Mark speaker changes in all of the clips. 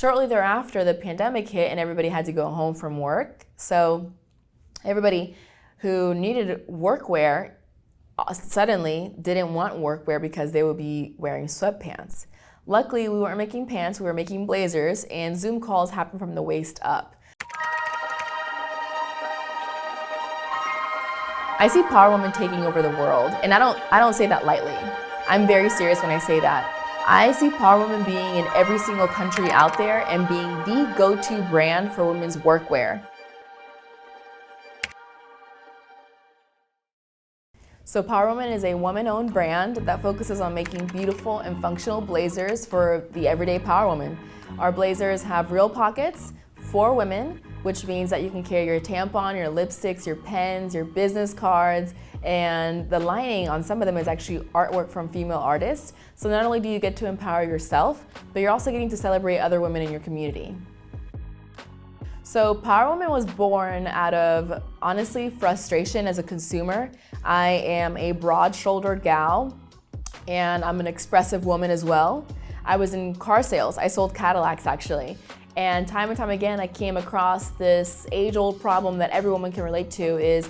Speaker 1: Shortly thereafter, the pandemic hit and everybody had to go home from work. So everybody who needed workwear suddenly didn't want workwear because they would be wearing sweatpants. Luckily, we weren't making pants, we were making blazers, and Zoom calls happened from the waist up. I see Power Woman taking over the world, and I don't say that lightly. I'm very serious when I say that. I see Power Woman being in every single country out there and being the go-to brand for women's workwear. So Power Woman is a woman-owned brand that focuses on making beautiful and functional blazers for the everyday Power Woman. Our blazers have real pockets for women, which means that you can carry your tampon, your lipsticks, your pens, your business cards, and the lining on some of them is actually artwork from female artists. So not only do you get to empower yourself, but you're also getting to celebrate other women in your community. So Power Woman was born out of, honestly, frustration as a consumer. I am a broad-shouldered gal, and I'm an expressive woman as well. I was in car sales. I sold Cadillacs, actually. And time again, I came across this age-old problem that every woman can relate to is,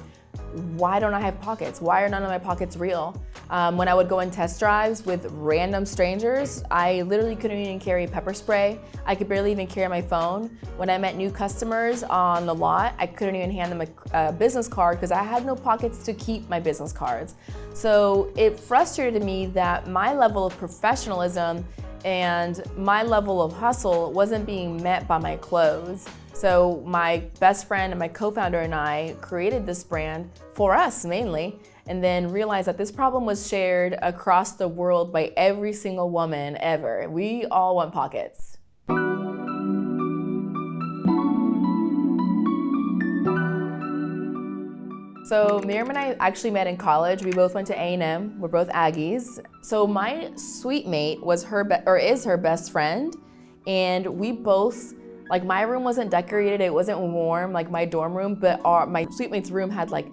Speaker 1: why don't I have pockets? Why are none of my pockets real? When I would go on test drives with random strangers, I literally couldn't even carry pepper spray. I could barely even carry my phone. When I met new customers on the lot, I couldn't even hand them a business card because I had no pockets to keep my business cards. So it frustrated me that my level of professionalism and my level of hustle wasn't being met by my clothes. So my best friend and my co-founder and I created this brand for us mainly, and then realized that this problem was shared across the world by every single woman ever. We all want pockets. So Miriam and I actually met in college. We both went to A&M. We're both Aggies. So my suite mate was is her best friend, and we both, like, my room wasn't decorated, it wasn't warm like my dorm room, but my suite mate's room had like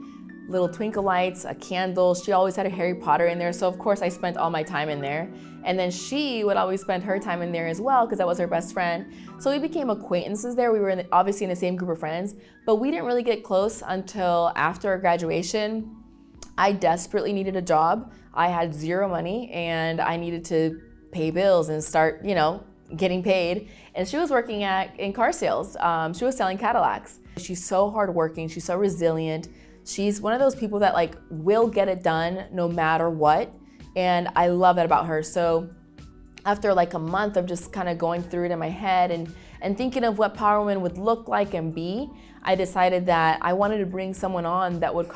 Speaker 1: little twinkle lights, a candle. She always had a Harry Potter in there, so of course I spent all my time in there. And then she would always spend her time in there as well because that was her best friend. So we became acquaintances there. We were obviously in the same group of friends, but we didn't really get close until after our graduation. I desperately needed a job. I had zero money and I needed to pay bills and start, getting paid. And she was working in car sales. She was selling Cadillacs. She's so hardworking. She's so resilient. She's one of those people that will get it done no matter what. And I love that about her. So after a month of just kind of going through it in my head and thinking of what Power Woman would look like and be, I decided that I wanted to bring someone on that would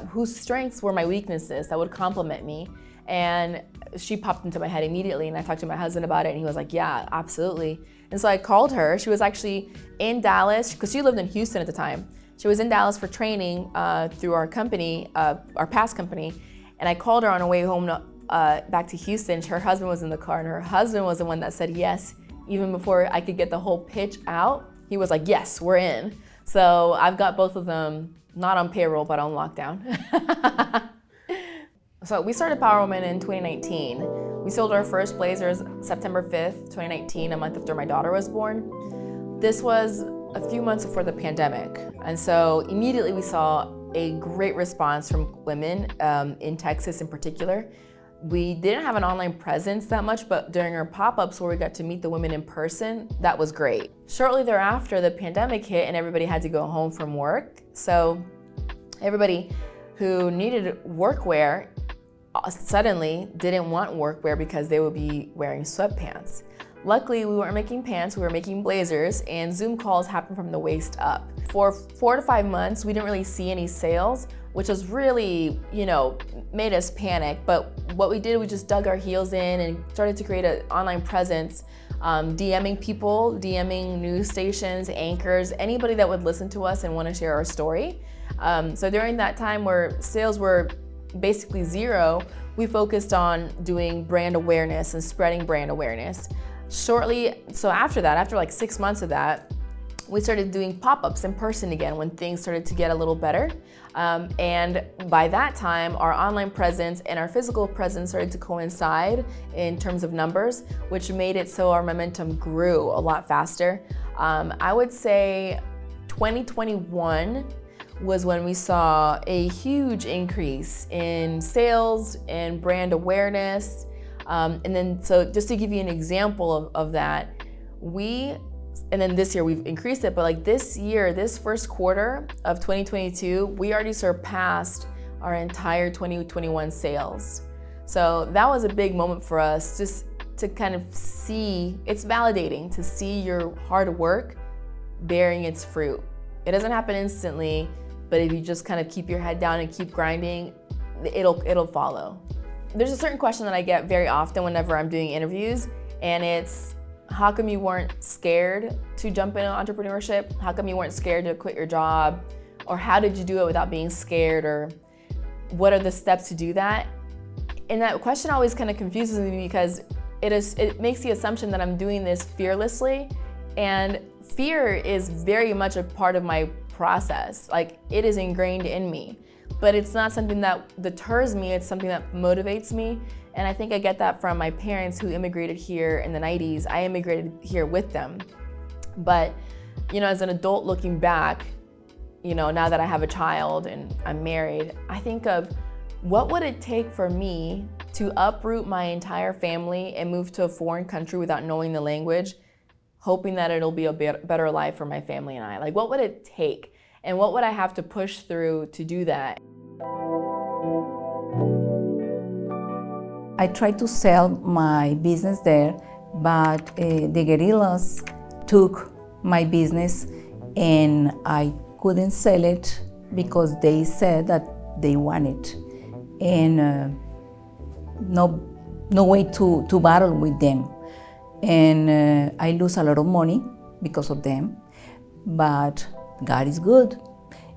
Speaker 1: whose strengths were my weaknesses, that would complement me. And she popped into my head immediately, and I talked to my husband about it, and he was like, yeah, absolutely. And so I called her. She was actually in Dallas, because she lived in Houston at the time. She was in Dallas for training through our company, our past company, and I called her on her way home back to Houston. Her husband was in the car, and her husband was the one that said yes. Even before I could get the whole pitch out, he was like, yes, we're in. So I've got both of them, not on payroll, but on lockdown. So we started Power Woman in 2019. We sold our first blazers September 5th, 2019, a month after my daughter was born. This was a few months before the pandemic. And so immediately we saw a great response from women in Texas in particular. We didn't have an online presence that much, but during our pop-ups where we got to meet the women in person, that was great. Shortly thereafter, the pandemic hit and everybody had to go home from work. So everybody who needed workwear suddenly didn't want workwear because they would be wearing sweatpants. Luckily, we weren't making pants, we were making blazers, and Zoom calls happened from the waist up. For 4 to 5 months, we didn't really see any sales, which was really, made us panic. But what we did, we just dug our heels in and started to create an online presence, DMing people, DMing news stations, anchors, anybody that would listen to us and want to share our story. So during that time where sales were basically zero, we focused on doing brand awareness and spreading brand awareness. So after 6 months of that, we started doing pop-ups in person again when things started to get a little better. And by that time, our online presence and our physical presence started to coincide in terms of numbers, which made it so our momentum grew a lot faster. I would say 2021 was when we saw a huge increase in sales and brand awareness. And then, so just to give you an example of that, and then this year we've increased it, but like this year, this first quarter of 2022, we already surpassed our entire 2021 sales. So that was a big moment for us, just to kind of see, it's validating to see your hard work bearing its fruit. It doesn't happen instantly, but if you just kind of keep your head down and keep grinding, it'll follow. There's a certain question that I get very often whenever I'm doing interviews, and it's, how come you weren't scared to jump into entrepreneurship? How come you weren't scared to quit your job? Or how did you do it without being scared? Or what are the steps to do that? And that question always kind of confuses me because it makes the assumption that I'm doing this fearlessly, and fear is very much a part of my process. Like, it is ingrained in me, but it's not something that deters me, it's something that motivates me. And I think I get that from my parents who immigrated here in the 90s. I immigrated here with them. But, as an adult looking back, now that I have a child and I'm married, I think of what would it take for me to uproot my entire family and move to a foreign country without knowing the language, hoping that it'll be a better life for my family and I. Like, what would it take? And what would I have to push through to do that?
Speaker 2: I tried to sell my business there, but the guerrillas took my business and I couldn't sell it because they said that they want it. And no way to battle with them. And I lose a lot of money because of them, but God is good.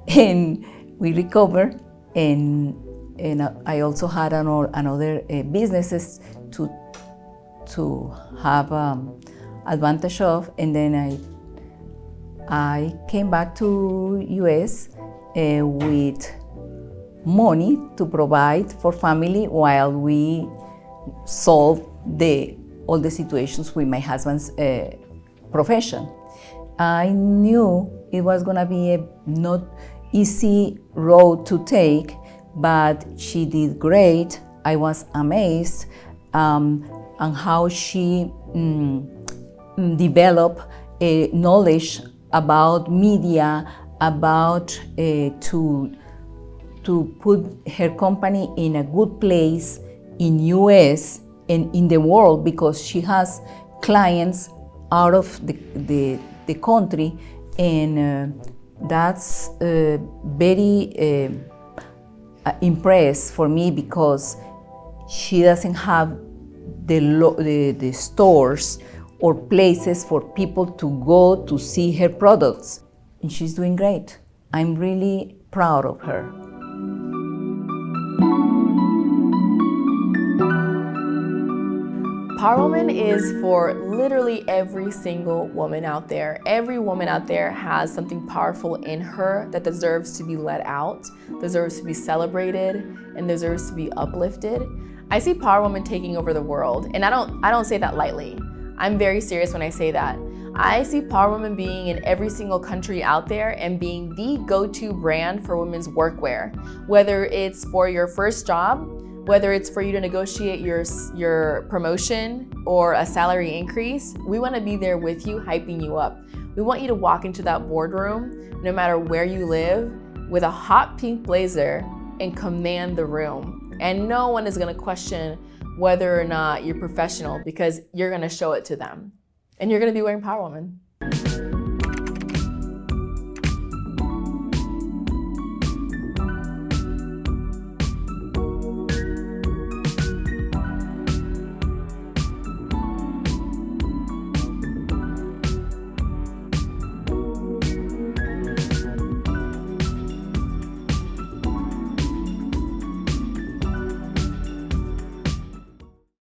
Speaker 2: And we recover, and I also had another businesses to have advantage of, and then I came back to US with money to provide for family while we solve all the situations with my husband's profession. I knew it was gonna be a not easy road to take, but she did great. I was amazed on how she developed knowledge about media, about to put her company in a good place in US and in the world, because she has clients out of the country, and that's very impressed for me, because she doesn't have the stores or places for people to go to see her products, and she's doing great. I'm really proud of her.
Speaker 1: Power Woman is for literally every single woman out there. Every woman out there has something powerful in her that deserves to be let out, deserves to be celebrated, and deserves to be uplifted. I see Power Woman taking over the world, and I don't say that lightly. I'm very serious when I say that. I see Power Woman being in every single country out there and being the go-to brand for women's workwear. Whether it's for your first job, whether it's for you to negotiate your promotion or a salary increase, we want to be there with you, hyping you up. We want you to walk into that boardroom, no matter where you live, with a hot pink blazer and command the room. And no one is going to question whether or not you're professional, because you're going to show it to them. And you're going to be wearing Power Woman.